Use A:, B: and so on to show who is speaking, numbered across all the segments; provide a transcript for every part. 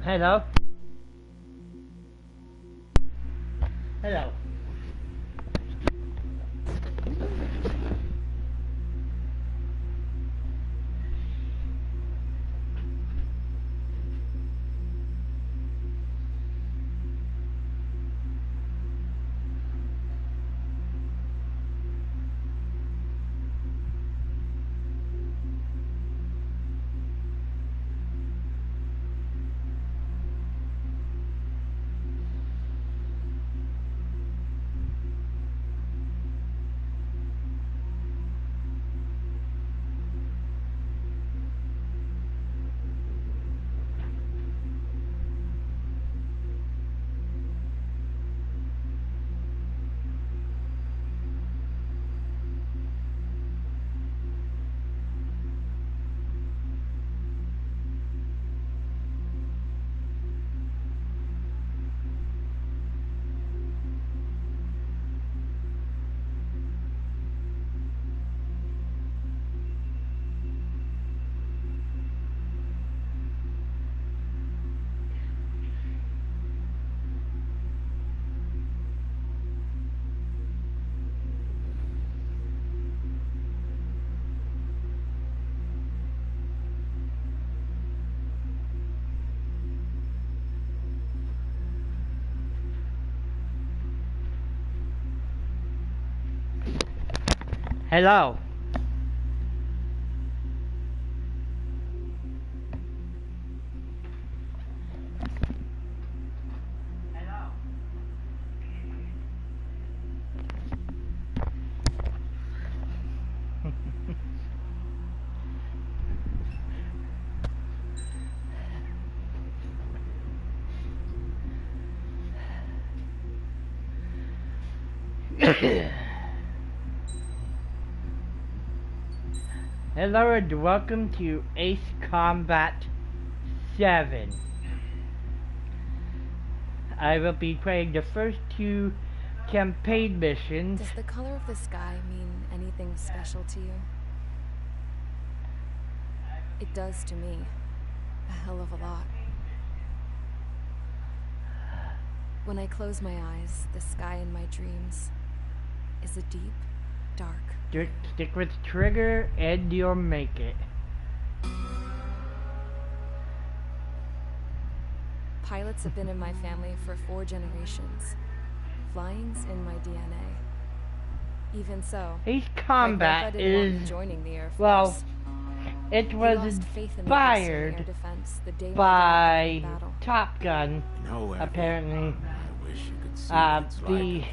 A: Hello? Hello. Hello. Hello and welcome to Ace Combat 7. I will be playing the first two campaign missions.
B: Does the color of the sky mean anything special to you? It does to me. A hell of a lot. When I close my eyes, the sky in my dreams is a deep, dark.
A: Stick with trigger and you'll make it.
B: Pilots have been in my family for 4 generations. Flying's in my DNA. Even so,
A: Ace Combat is,
B: joining the Air Force.
A: well, it was inspired by Top Gun, apparently.
C: I wish you could see
A: the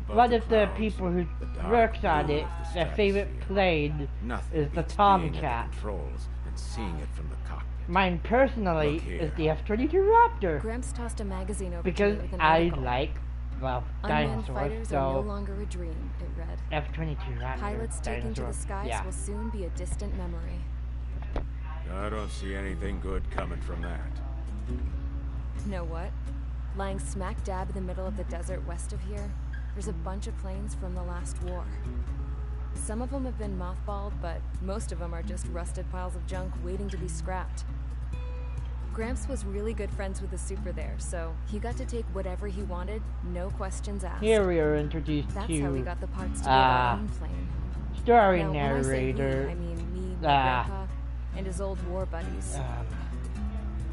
A: one of the people who works on it, their favorite plane is the Tomcat. Mine personally is the F-22 Raptor.
B: Gramps tossed a magazine over
A: because
B: with an
A: I
B: article.
A: like, well,
B: Unmanned
A: dinosaurs,
B: fighters are no
A: so
B: longer a dream, it read.
A: F-22 Raptor,
B: Pilots taken to the skies
A: yeah.
B: will soon be a distant memory.
C: I don't see anything good coming from that.
B: Know what? Lying smack dab in the middle of the desert west of here, there's a bunch of planes from the last war. Some of them have been mothballed, but most of them are just rusted piles of junk waiting to be scrapped. Gramps was really good friends with the super there, so he got to take whatever he wanted, no questions asked.
A: Here we are introduced
B: That's
A: to
B: how we got the parts to get our own plane.
A: story
B: Now,
A: narrator.
B: when I say we, I mean me, my grandpa, and his old war buddies.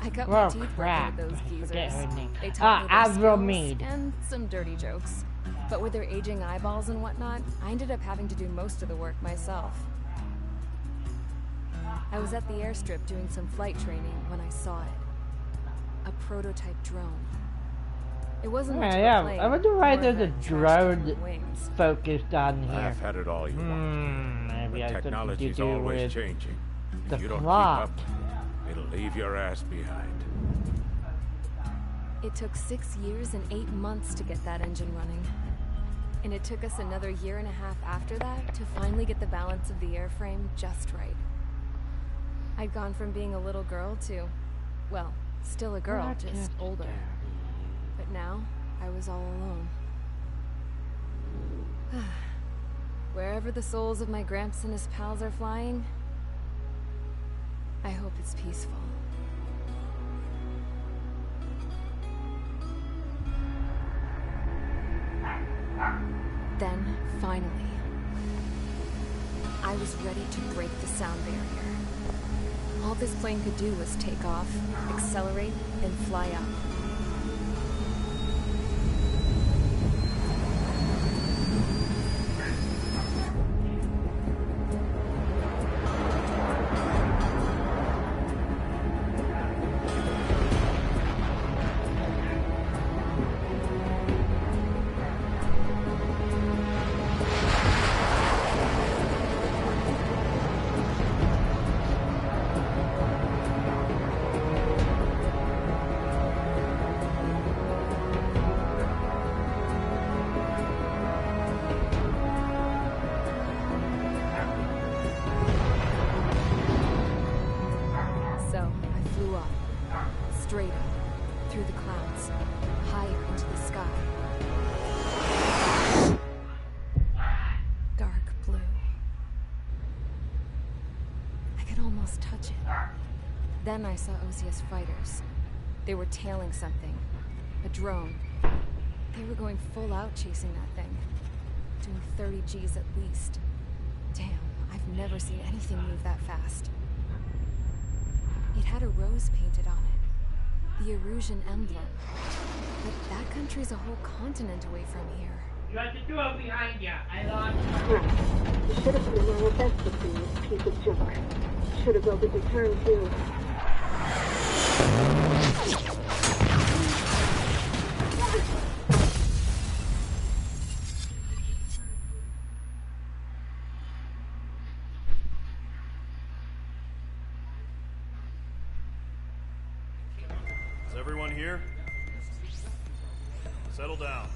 B: I got my
A: well,
B: teeth
A: crap.
B: working with those
A: Forget
B: geezers.
A: her name.
B: They taught me their
A: Avril
B: skills
A: Mead.
B: and some dirty jokes. But with their aging eyeballs and whatnot, I ended up having to do most of the work myself. I was at the airstrip doing some flight training when I saw it. A prototype drone. It wasn't much of a plane,
A: I wonder why
B: more
A: there's
B: of
A: a
B: trash can
A: drone
B: with wings.
A: focused on here.
C: I've had it all you want.
A: Maybe
C: But
A: I something to
C: technology's
A: do
C: always
A: with
C: changing.
A: the
C: If you don't
A: plot.
C: keep up, it'll leave your ass behind.
B: It took 6 years and 8 months to get that engine running. And it took us another 1.5 years after that to finally get the balance of the airframe just right. I'd gone from being a little girl to, well, still a girl,
A: What
B: just
A: a
B: older. But now, I was all alone. Wherever the souls of my Gramps and his pals are flying, I hope it's peaceful. Finally. I was ready to break the sound barrier. All this plane could do was take off, accelerate, and fly up. Straight up, through the clouds, higher into the sky. Dark blue. I could almost touch it. Then I saw Osia's fighters. They were tailing something. A drone. They were going full out chasing that thing. Doing 30 Gs at least. Damn, I've never seen anything move that fast. It had a rose painted on it. The Erusian emblem. But that country's a whole continent away from here.
A: You have the door behind you. I lost
D: You should have been a manifesto thing, this piece of junk. Should have built a return too.
E: Everyone here? Settle down.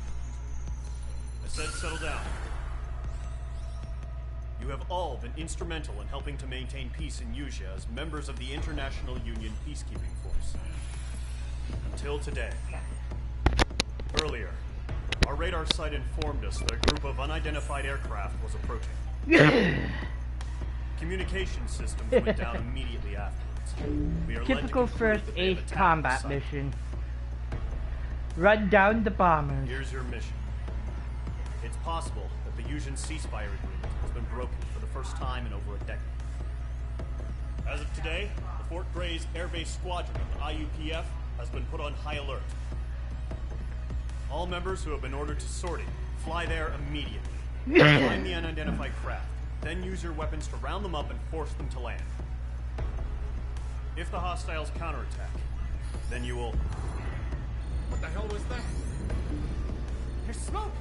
E: I said settle down. You have all been instrumental in helping to maintain peace in Usea as members of the International Union Peacekeeping Force. Until today. Earlier, our radar site informed us that a group of unidentified aircraft was approaching. Communication systems went down immediately afterwards.
A: Typical first aid combat mission. Run down the bombers.
E: Here's your mission. It's possible that the Usian ceasefire agreement has been broken for the first time in over a decade. As of today, the Fort Gray's Air Base Squadron of the IUPF has been put on high alert. All members who have been ordered to sortie, fly there immediately. Find the unidentified craft, then use your weapons to round them up and force them to land. If the hostiles counterattack, then you will...
F: What the hell was that? There's smoke!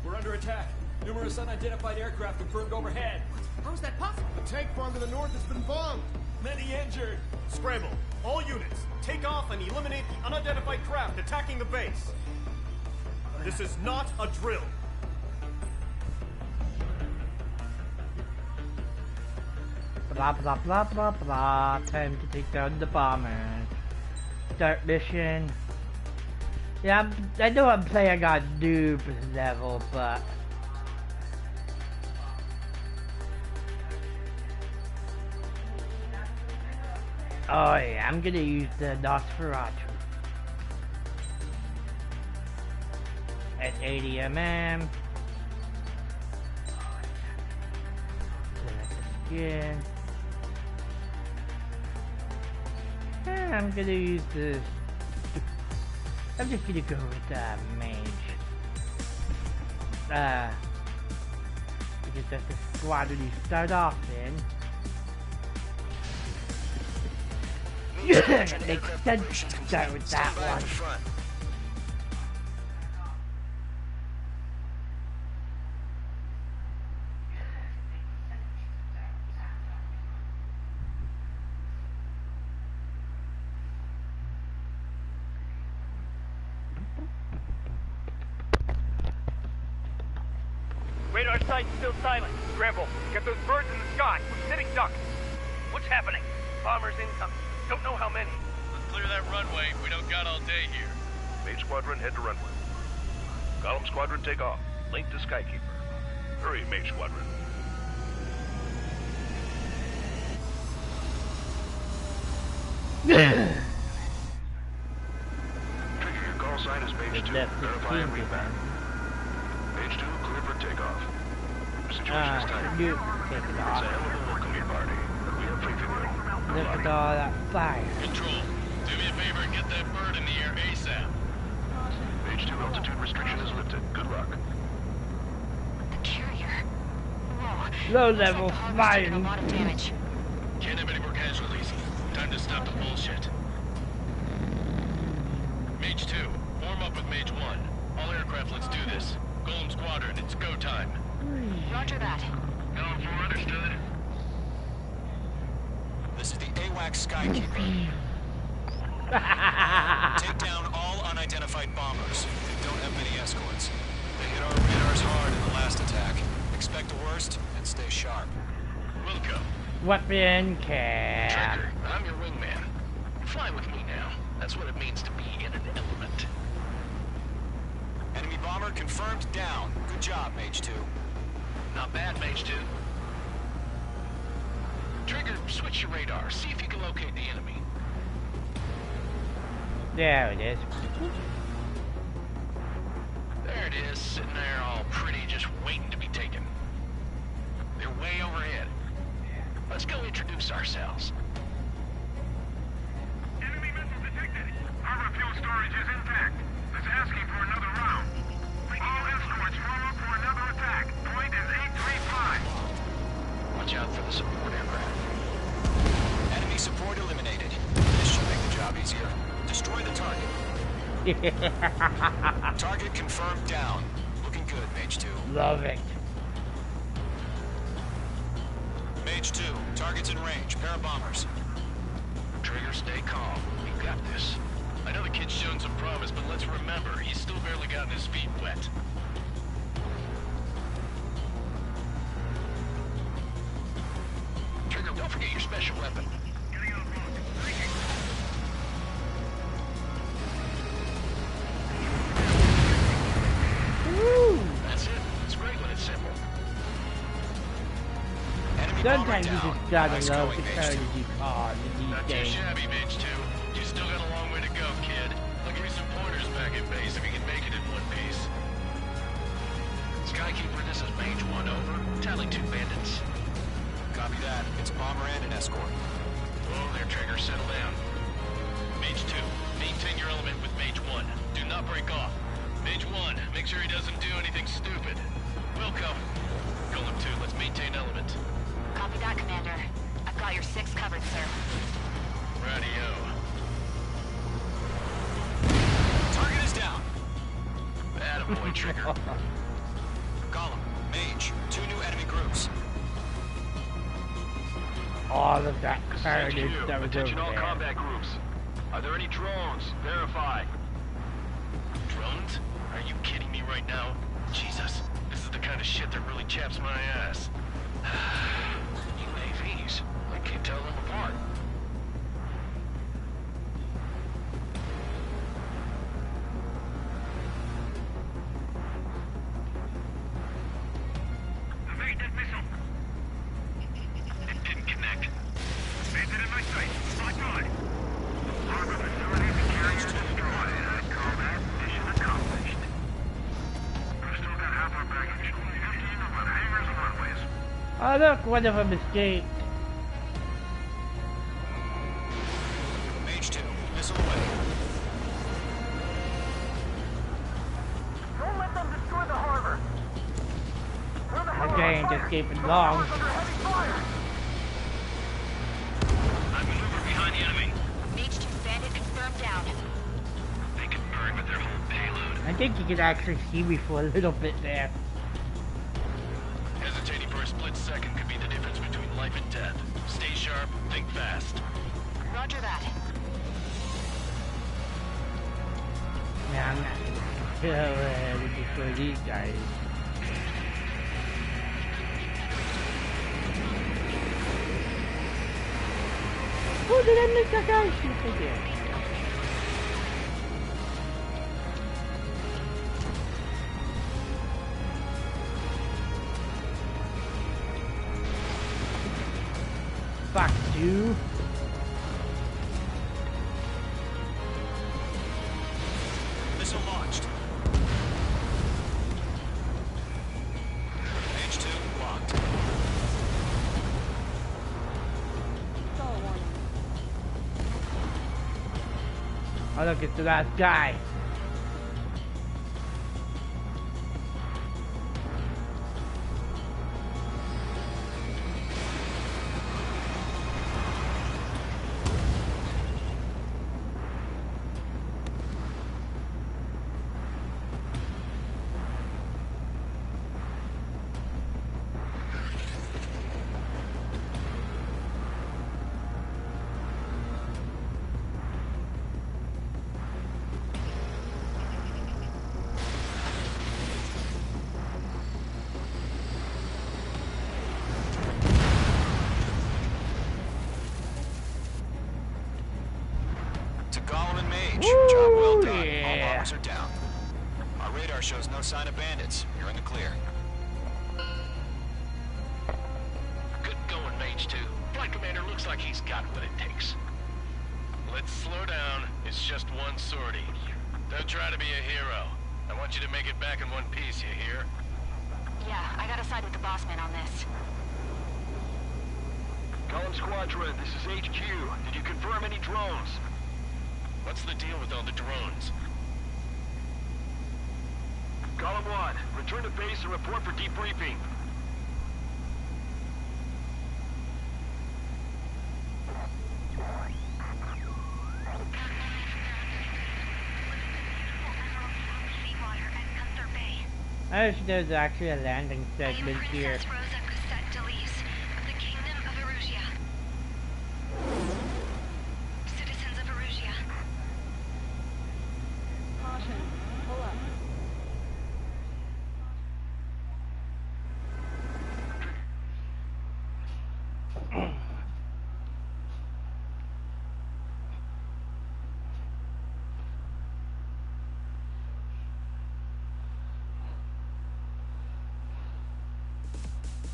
F: We're under attack. Numerous unidentified aircraft confirmed overhead. What? How is that possible?
G: The tank farm to the north has been bombed.
F: Many injured.
E: Scramble. All units, take off and eliminate the unidentified craft attacking the base. This is not a drill.
A: Blah blah blah blah blah. Time to take down the bombers. Start mission. Yeah, I know I'm playing on noob level, but oh yeah, I'm gonna use the Nosferatu at 80 mm. Select the skin. I'm gonna use this. I'm just gonna go with mage. Because that's the squadron you start off in. Makes sense to start with that one.
H: Radar site's still silent. Scramble. Get those birds in the sky. We're sitting ducks. What's happening? Bombers incoming. Don't know how many.
I: Let's clear that runway. We don't got all day here.
J: Mage Squadron, head to runway. Column Squadron, take off. Link to Skykeeper. Hurry, Mage Squadron. Trigger, your call sign is Mage 2. Verify and rebound. Mage 2, clear for takeoff. situation this time.
A: You take it
J: It's a
A: off.
J: hell of a welcoming party. We have faith in you.
A: Look at all that fire.
I: Control, do me a favor and get that bird in the air ASAP.
J: Mage 2 altitude restriction is lifted. Good luck.
K: The carrier. Whoa.
A: Low
K: Looks
A: level
K: like the harvest taken a
A: fire.
K: lot of damage.
I: Can't have any more casualties. Time to stop the bullshit. Mage 2, form up with Mage 1. All aircraft, let's do this. Golem Squadron, it's go time.
K: Roger that.
J: Going for understood.
F: This is the AWACS Skykeeper. Take down all unidentified bombers. They don't have many escorts. They hit our radars hard in the last attack. Expect the worst and stay sharp.
I: Wilco.
A: Weapon cap.
J: Trigger, I'm your wingman. Fly with me now. That's what it means to be in an element.
F: Enemy bomber confirmed down. Good job, Mage 2.
J: Not bad, Mage 2. Trigger, switch your radar. See if you can locate the enemy.
A: There it is.
J: There it is, sitting there all pretty, just waiting to be taken. They're way overhead. Let's go introduce ourselves.
H: Enemy missile detected. Our fuel storage is intact. It's asking for another round. All escorts form up for another attack. Point is 835.
J: Watch out for the support aircraft.
F: Enemy support eliminated. This should make the job easier. Destroy the target. Target confirmed down. Looking good, Mage 2.
A: Love it.
F: Mage 2, target's in range. Pair of bombers.
J: Trigger, stay calm. We got this.
I: I know the kid's shown some promise, but let's remember, he's still barely gotten his feet wet.
J: Trigger, don't forget your special weapon. That's it. It's great when it's simple.
F: Enemy bomber
A: Sometimes you
F: down.
A: just gotta
F: Nice
A: love
F: going,
A: the
F: Mage 2.
A: courtesy card in these
I: Not too
A: days.
I: shabby, Mage 2. You still got a long way to go, kid. I'll give you some pointers back at base if you can make it in one piece.
J: Skykeeper, this is Mage 1, over. Tally 2 bandits.
F: Copy that. It's bomber and an escort.
J: Whoa there, Trigger, settle down.
I: Mage 2, maintain your element with Mage 1. Do not break off. Mage 1, make sure he doesn't do anything stupid. Wilco. Golem 2, let's maintain element.
K: Copy that, Commander. I've got your 6 covered, sir.
I: Radio.
F: Target is down.
J: Attaboy, Trigger.
F: Golem, Mage, 2 new enemy groups.
A: All of that
J: This is
A: carnage
J: HQ.
A: that was
J: Attention
A: over
J: all
A: there.
J: combat groups. Are there any drones? Verify.
I: Drones? Are you kidding me right now? Jesus, this is the kind of shit that really chaps my ass.
J: UAVs. I can't tell them apart.
H: Evade that missile.
J: It didn't connect.
H: Bandit in my sight. My God. Harbor facility and carrier destroyed. Call that mission accomplished. We've still got half our baggage. 15 on hangars and runways.
A: Oh look, one of them escaped.
F: Mage 2, missile away.
H: Don't let them destroy the harbor. Where the hell
A: That
H: are
A: guy
H: our
A: ain't
H: fighters?
A: escaping
H: The
A: long.
H: harbor's under heavy fire.
I: I maneuver behind the enemy.
K: Mage 2 bandit confirmed down.
I: They can burn with their whole payload.
A: I think you could actually see me for a little bit there.
I: Hesitating for a split second could be the difference between life and death. Stay sharp, think fast.
K: Roger that.
A: Yeah, I'm not gonna kill before these guys. Oh, did I miss that guy? Yes, I did. Fuck you.
F: Missile launched. Mage 2, locked.
A: Oh look, it's the last guy.
J: Job well done. All logs are down. Our radar shows no sign of bandits. You're in the clear.
I: Good going, Mage 2. Flight Commander looks like he's got what it takes. Let's slow down. It's just one sortie. Don't try to be a hero. I want you to make it back in one piece, you hear?
K: Yeah, I gotta side with the boss man on this.
H: Column Squadron, this is HQ. Did you confirm any drones?
I: What's the deal with all the drones?
H: Column 1, return to base and report for debriefing.
A: I wish there was actually a landing segment here.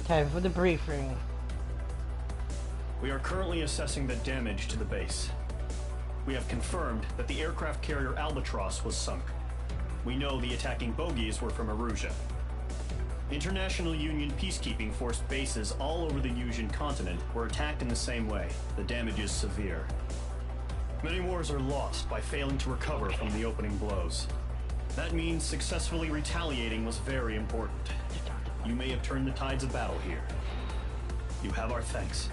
A: Time for the briefing.
E: We are currently assessing the damage to the base. We have confirmed that the aircraft carrier Albatross was sunk. We know the attacking bogies were from Erusia. International Union peacekeeping force bases all over the Yusian continent were attacked in the same way. The damage is severe. Many wars are lost by failing to recover from the opening blows. That means successfully retaliating was very important. You may have turned the tides of battle here. You have our thanks.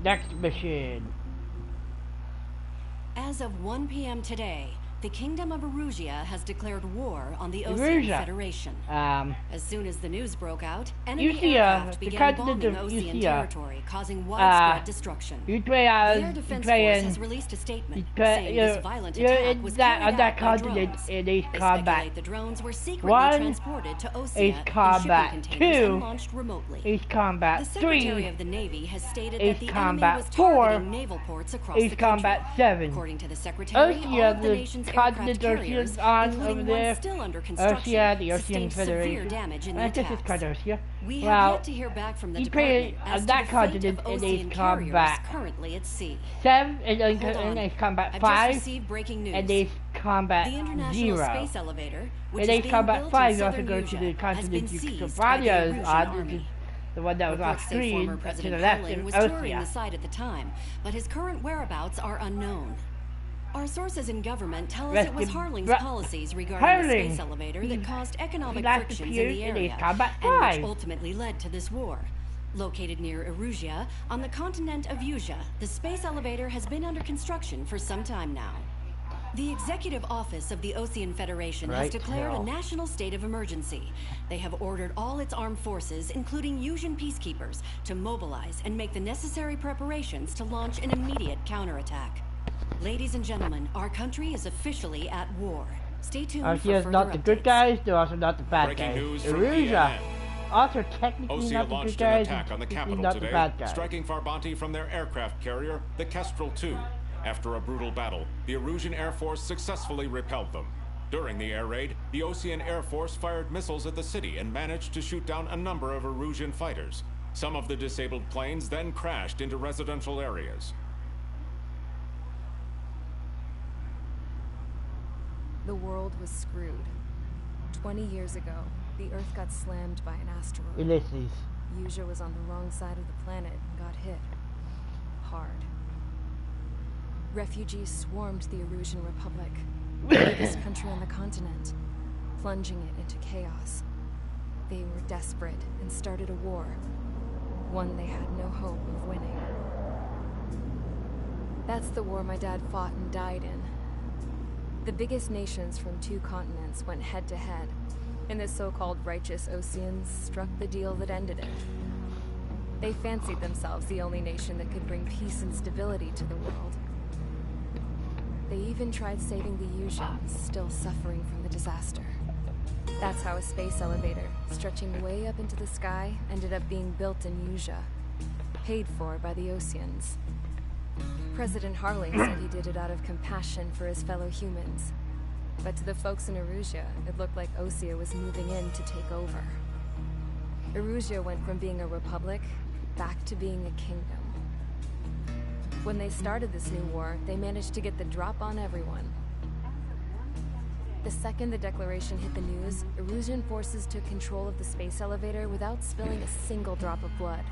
A: Next mission.
L: As of 1 p.m. today, the Kingdom of Erusia has declared war on the Osean Federation. As soon as the news broke out, enemy aircraft began bombing Osean territory, causing widespread destruction. Their defense force has released a statement saying this violent attack was carried out by drones. They speculate the drones were secretly transported to Osea in shipping containers and launched remotely. The Secretary of the Navy has stated that the enemy was targeting naval ports across the country. According to the Secretary, all of the nation's aircraft carriers, including one still under construction, sustained severe damage in the attacks. We have yet to hear back from the department as to the fate of Osean carriers currently at sea.
A: 7 is combat 5.
L: I've just received breaking news.
A: And is combat
L: the International Space Elevator, which
A: and
L: is
A: combat
L: being
A: 5
L: built
A: also
L: in
A: goes to the
L: Southern
A: continent
L: Eurasia,
A: of
L: has been seized by the Erusian Army.
A: The one that was on
L: Reports say
A: screen
L: former
A: to
L: President
A: the left
L: Howling
A: in
L: was touring the
A: Osea.
L: site at the time, but his current whereabouts are unknown. Our sources in government tell us it was Harling's policies regarding the space elevator that caused economic frictions in the area, and which ultimately led to this war. Located near Erusia, on the continent of Yusia, the space elevator has been under construction for some time now. The Executive Office of the Osean Federation has declared a national state of emergency. They have ordered all its armed forces, including Yusian peacekeepers, to mobilize and make the necessary preparations to launch an immediate counterattack. Ladies and gentlemen, our country is officially at war. Stay tuned for
A: Osea is
L: further
A: not the good
L: updates.
A: guys, they're also not the bad
C: Breaking
A: guys.
C: news from
A: Erusia,
C: ENN.
A: also technically
C: Osea
A: not the good
C: launched
A: guys,
C: an attack on the capital
A: not the
C: today,
A: bad guys.
C: striking Farbanti from their aircraft carrier, the Kestrel II. After a brutal battle, the Erusian Air Force successfully repelled them. During the air raid, the Osean Air Force fired missiles at the city and managed to shoot down a number of Erusian fighters. Some of the disabled planes then crashed into residential areas.
B: The world was screwed. 20 years ago, the Earth got slammed by an asteroid.
A: Ulysses.
B: Usea was on the wrong side of the planet and got hit. Hard. Refugees swarmed the Erusian Republic, the biggest country on the continent, plunging it into chaos. They were desperate and started a war, one they had no hope of winning. That's the war my dad fought and died in. The biggest nations from 2 continents went head-to-head, and the so-called righteous Oseans struck the deal that ended it. They fancied themselves the only nation that could bring peace and stability to the world. They even tried saving the Usians, still suffering from the disaster. That's how a space elevator, stretching way up into the sky, ended up being built in Usea, paid for by the Oseans. President Harling said he did it out of compassion for his fellow humans. But to the folks in Erusea, it looked like Osea was moving in to take over. Erusea went from being a republic back to being a kingdom. When they started this new war, they managed to get the drop on everyone. The second the declaration hit the news, Erusian forces took control of the space elevator without spilling a single drop of blood.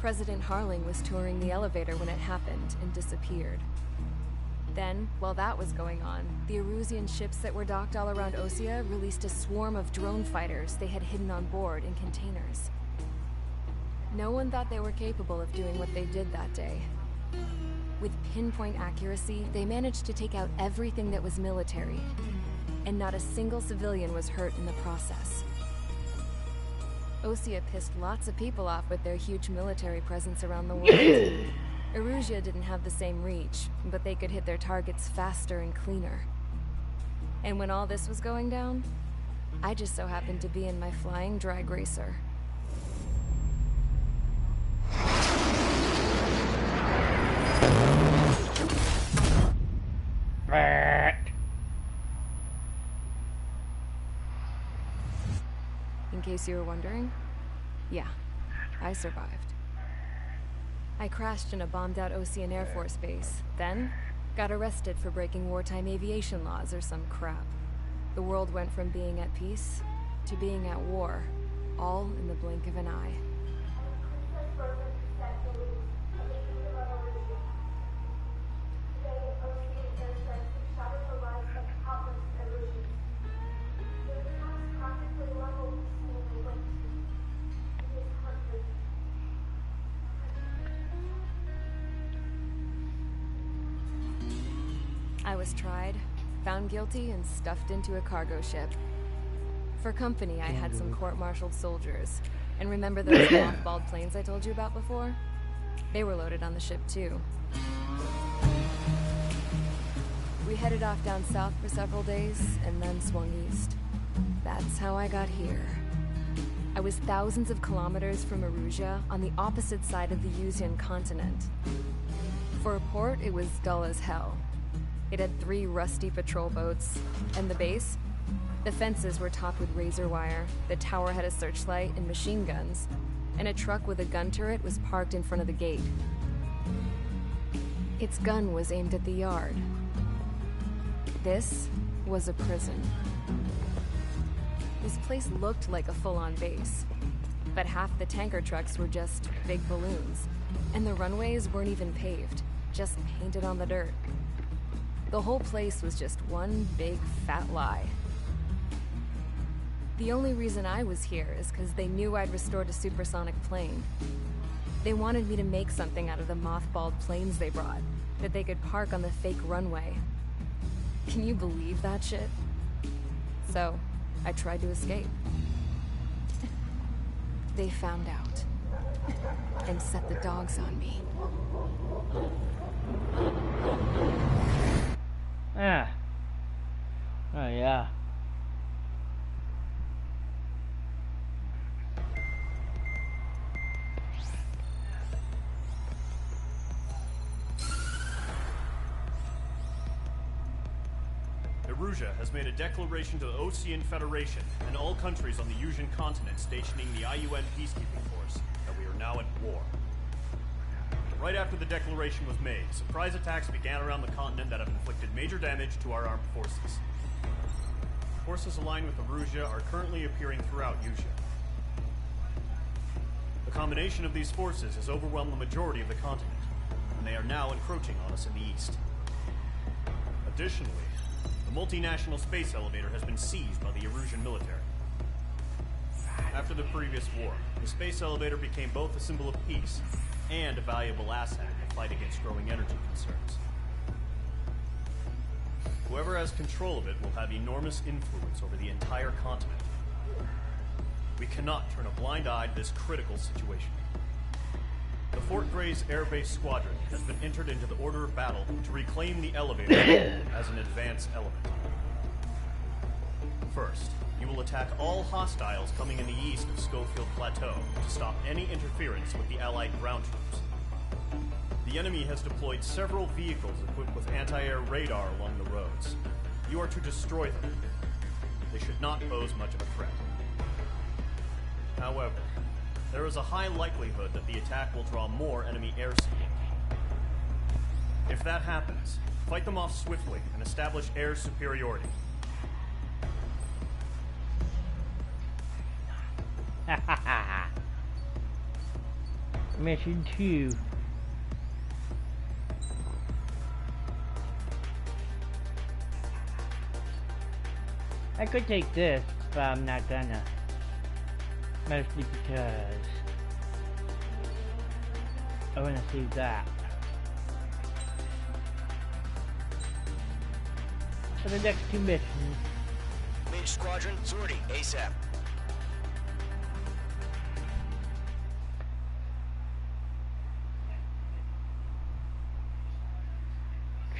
B: President Harling was touring the elevator when it happened and disappeared. Then, while that was going on, the Erusian ships that were docked all around Osea released a swarm of drone fighters they had hidden on board in containers. No one thought they were capable of doing what they did that day. With pinpoint accuracy, they managed to take out everything that was military, and not a single civilian was hurt in the process. Osea pissed lots of people off with their huge military presence around the world. Erusea didn't have the same reach, but they could hit their targets faster and cleaner. And when all this was going down, I just so happened to be in my flying drag racer. In case you were wondering, yeah, I survived. I crashed in a bombed-out Osean Air Force base, then got arrested for breaking wartime aviation laws or some crap. The world went from being at peace to being at war, all in the blink of an eye. I was tried, found guilty, and stuffed into a cargo ship. For company, I had some court-martialed soldiers. And remember those mothballed planes I told you about before? They were loaded on the ship, too. We headed off down south for several days, and then swung east. That's how I got here. I was thousands of kilometers from Erusea, on the opposite side of the Usian continent. For a port, it was dull as hell. It had 3 rusty patrol boats, and the base? The fences were topped with razor wire, the tower had a searchlight and machine guns, and a truck with a gun turret was parked in front of the gate. Its gun was aimed at the yard. This was a prison. This place looked like a full-on base, but half the tanker trucks were just big balloons, and the runways weren't even paved, just painted on the dirt. The whole place was just one big fat lie. The only reason I was here is because they knew I'd restored a supersonic plane. They wanted me to make something out of the mothballed planes they brought, that they could park on the fake runway. Can you believe that shit? So, I tried to escape. They found out, and set the dogs on me.
A: Yeah. Oh, yeah.
E: Erusea has made a declaration to the Osean Federation and all countries on the Usian continent stationing the IUN peacekeeping force that we are now at war. Right after the declaration was made, surprise attacks began around the continent that have inflicted major damage to our armed forces. Forces aligned with Erusea are currently appearing throughout Usea. combination of these forces has overwhelmed the majority of the continent, and they are now encroaching on us in the east. Additionally, the multinational space elevator has been seized by the Erusian military. After the previous war, the space elevator became both a symbol of peace and a valuable asset in the fight against growing energy concerns. Whoever has control of it will have enormous influence over the entire continent. We cannot turn a blind eye to this critical situation. The Fort Gray's Air Base Squadron has been entered into the order of battle to reclaim the elevator as an advance element. First, you will attack all hostiles coming in the east of Schofield Plateau to stop any interference with the Allied ground troops. The enemy has deployed several vehicles equipped with anti-air radar along the roads. You are to destroy them. They should not pose much of a threat. However, there is a high likelihood that the attack will draw more enemy air support. If that happens, fight them off swiftly and establish air superiority.
A: Mission 2. I could take this, but I'm not gonna. Mostly because I wanna see that. For the next 2 missions.
M: Mage Squadron, sortie, ASAP.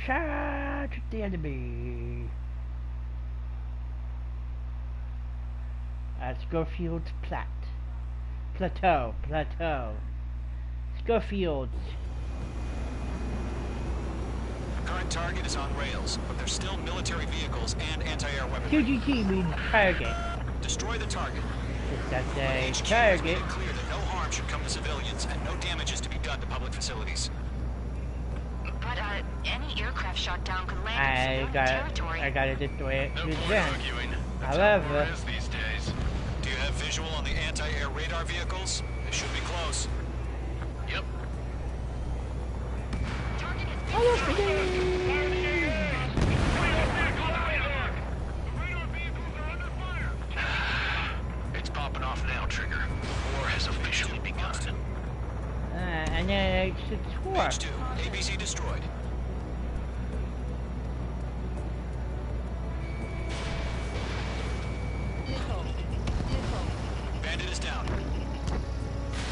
A: Charge the enemy. At Schofield Plateau. Schofield.
N: Current target is on rails, but there's still military vehicles and anti-air weapons.
A: QGT means target.
N: Destroy the target.
A: That's a
N: HQ
A: target.
N: has made it clear that no harm should come to civilians and no damage is to be done to public facilities.
K: But any aircraft shot down could land in civilian territory.
A: I gotta destroy it.
N: No point
A: then.
N: arguing. That's
A: However,
N: how war is these days. Do you have visual on the anti-air radar vehicles? They should be close. Yep. It's popping off now, Trigger. War has officially begun.
A: and then it's war.
N: Page 2, ABC destroyed. Bandit is down.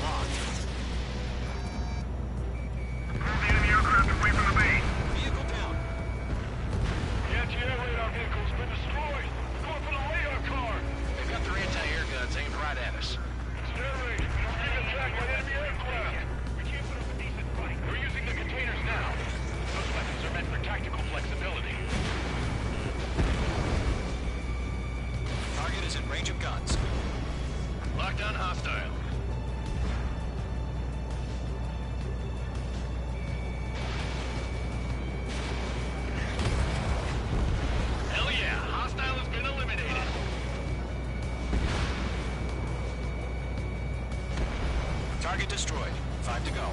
N: Locked.
H: Move the enemy aircraft away from the base.
N: Vehicle down.
H: The anti-air radar vehicle's been destroyed. We're going for the radar car.
N: They've got their anti-air guns aimed right at us.
H: It's an air raid. We're being attacked by enemy aircraft. We can't put up a decent fight. We're using the containers now. Those weapons are meant for tactical flexibility.
N: Target is in range of guns. Locked on hostile. Hell yeah, hostile has been eliminated. Target destroyed. 5 to go.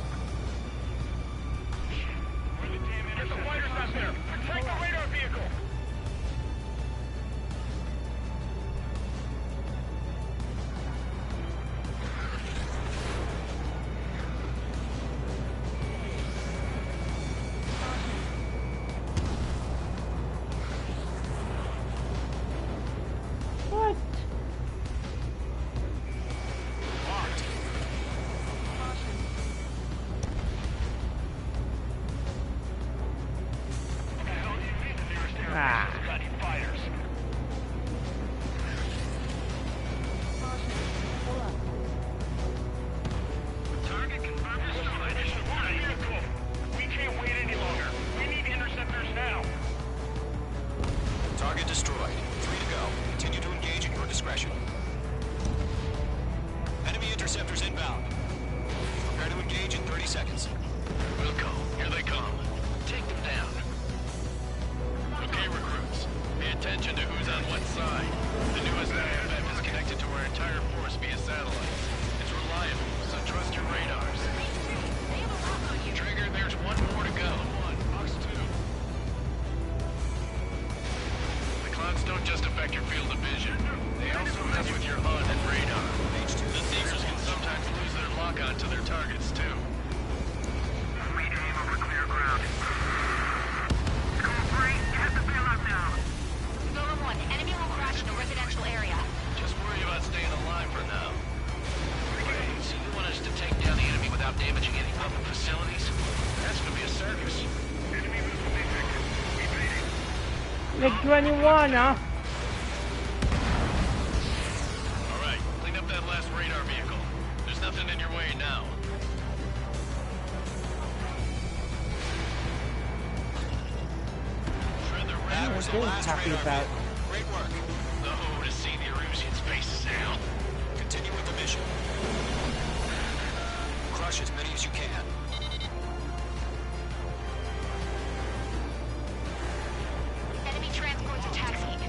H: Get the fighters out there. Attack the radar vehicle.
A: What?
N: Locked.
H: What the hell do you mean the nearest aircraft
A: Ah.
H: has got any fighters? Target confirmed destroyed. Vehicle. We can't wait any longer. We need interceptors now.
N: Target destroyed. 3 to go. Continue to engage at your discretion. Enemy interceptors inbound. Prepare to engage in 30 seconds. Wilco, here they come. Take them down. Okay, recruits. Pay attention to who's on what side. The newest IFF is connected to our entire force via satellite. It's reliable, so
I: trust your radars. Trigger, there's one more to go. Box 2. The clouds don't just affect your field of vision. They also mess with your HUD and radar. The Seekers can sometimes lose their lock-on to their targets, too.
H: We aim over clear ground. Scope 3, get the bailout now.
K: Golem 1, enemy will crash in a residential area.
I: Just worry about staying alive for now. Wait, so you want us to take down the enemy without damaging any public facilities? That's gonna be a circus.
H: Enemy missile detected. Evading.
A: MiG-21, huh?
I: Alright, clean up that last radar vehicle. There's nothing in your way now.
A: That was the last happy about.
I: Great work. Oh, to see the Erusians' faces now.
N: Continue with the mission. Crush as many as you can.
K: Enemy transports are taxiing.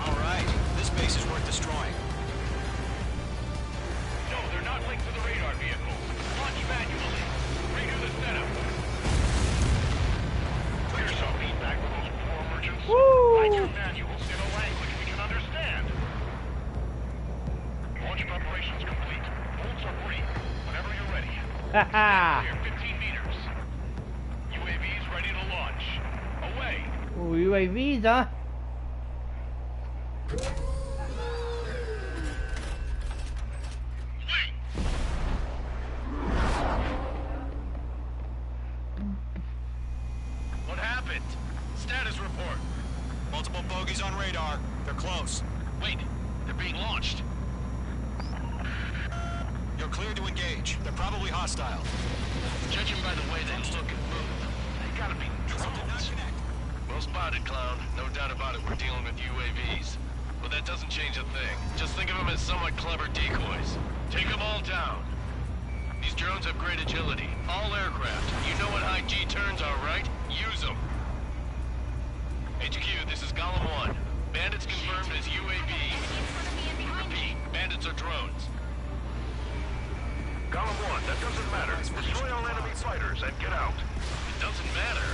N: All right, this base is worth destroying.
H: No, they're not linked to the radar vehicle. Launch manually. Redo the setup. Clear some feedback for those poor merchants. Write your manuals in a language we can understand. Launch preparations complete. Bolts are free. Whenever you're ready.
A: Haha.
H: Clear 15 meters. UAVs ready to launch. Away.
A: Ooh, UAVs, huh?
I: What happened? Status report.
N: Multiple bogeys on radar. They're close.
I: Wait, they're being launched.
N: You're cleared to engage. They're probably hostile.
I: Judging by the way they look and move, they gotta be drones. Well spotted, Clown. No doubt about it, we're dealing with UAVs. But that doesn't change a thing. Just think of them as somewhat clever decoys. Take them all down. These drones have great agility. All aircraft. You know what high G turns are, right? Use them. HQ, this is Golem 1. Bandits confirmed as UAV. Repeat, bandits are drones.
H: Golem 1, that doesn't matter. Destroy all enemy fighters and get out.
I: It doesn't matter.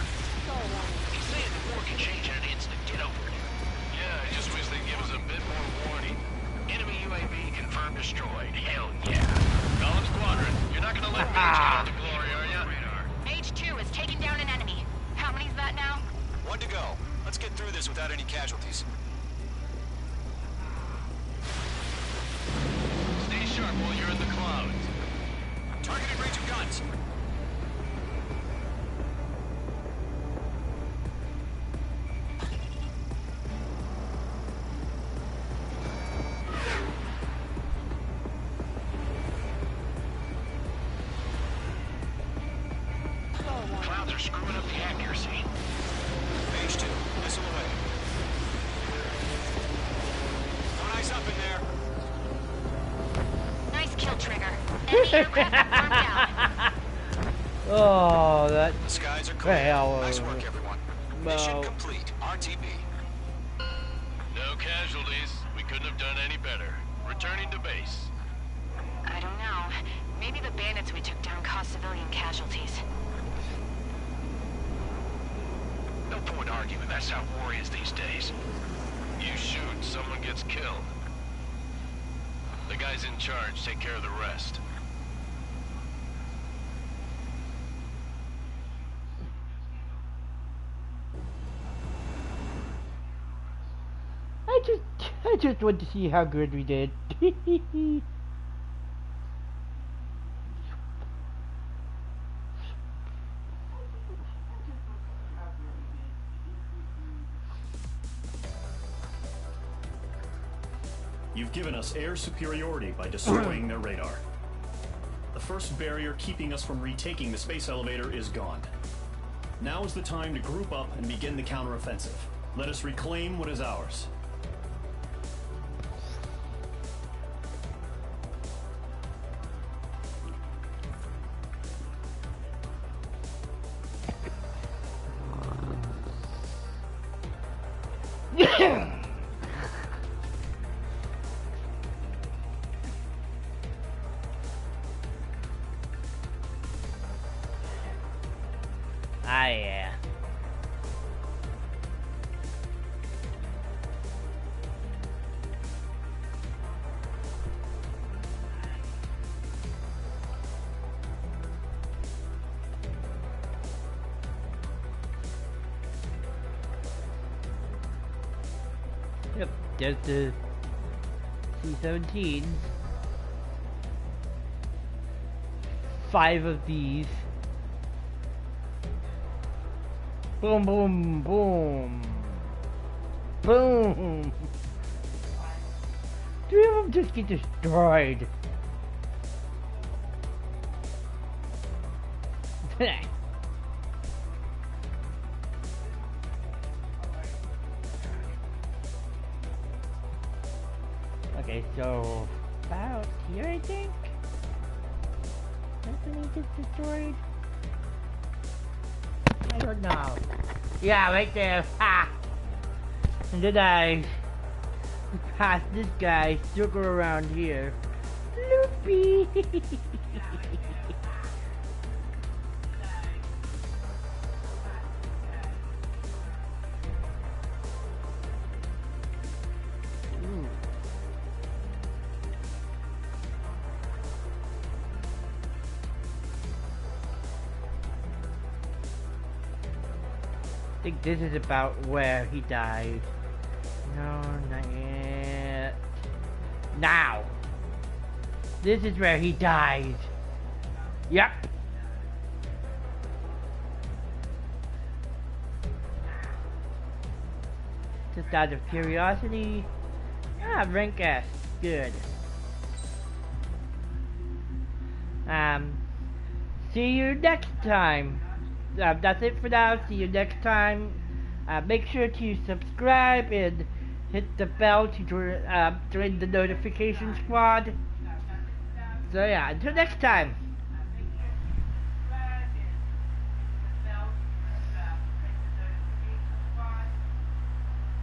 J: He's saying the war can change in an instant. Get over it.
I: Yeah, I just wish they'd give us a bit more warning.
J: Enemy UAV confirmed destroyed. Hell yeah.
I: Golem Squadron, you're not gonna let Mage get all the glory, are ya?
K: Mage 2 is taking down an enemy. How many's that now?
N: 1 to go. Let's get through this without any casualties.
I: Stay sharp while you're in the clouds.
N: Targeted range of guns.
J: Clouds are screwing up the accuracy.
N: Page 2. Missile away. No eyes up in there.
K: Nice kill, Trigger. Enemy aircraft confirmed down.
A: Oh, that.
N: The skies are clear.
A: Hell.
N: Nice work, everyone. Mission complete. RTB.
I: No casualties. We couldn't have done any better. Returning to base.
K: I don't know. Maybe the bandits we took down caused civilian casualties.
J: No point arguing. That's how war is these days.
I: You shoot, someone gets killed. The guys in charge take care of the rest.
A: I just want to see how good we did.
E: You've given us air superiority by destroying their radar. The first barrier keeping us from retaking the space elevator is gone. Now is the time to group up and begin the counteroffensive. Let us reclaim what is ours.
A: Ah, yeah. Yep, there's the C-17s. 5 of these. Boom, boom, boom. Boom. 3 of them just get destroyed. Okay, so about here, I think. Nothing gets destroyed. I don't know. Yeah, right there. Ha! And then I pass this guy, circle around here. Loopy! I think this is about where he died. No, not yet. Now! This is where he died. Yep. Just out of curiosity. Ah, rank S. Good. See you next time. That's it for now. See you next time. Make sure to subscribe and hit the bell to join the notification squad. So yeah, until next time.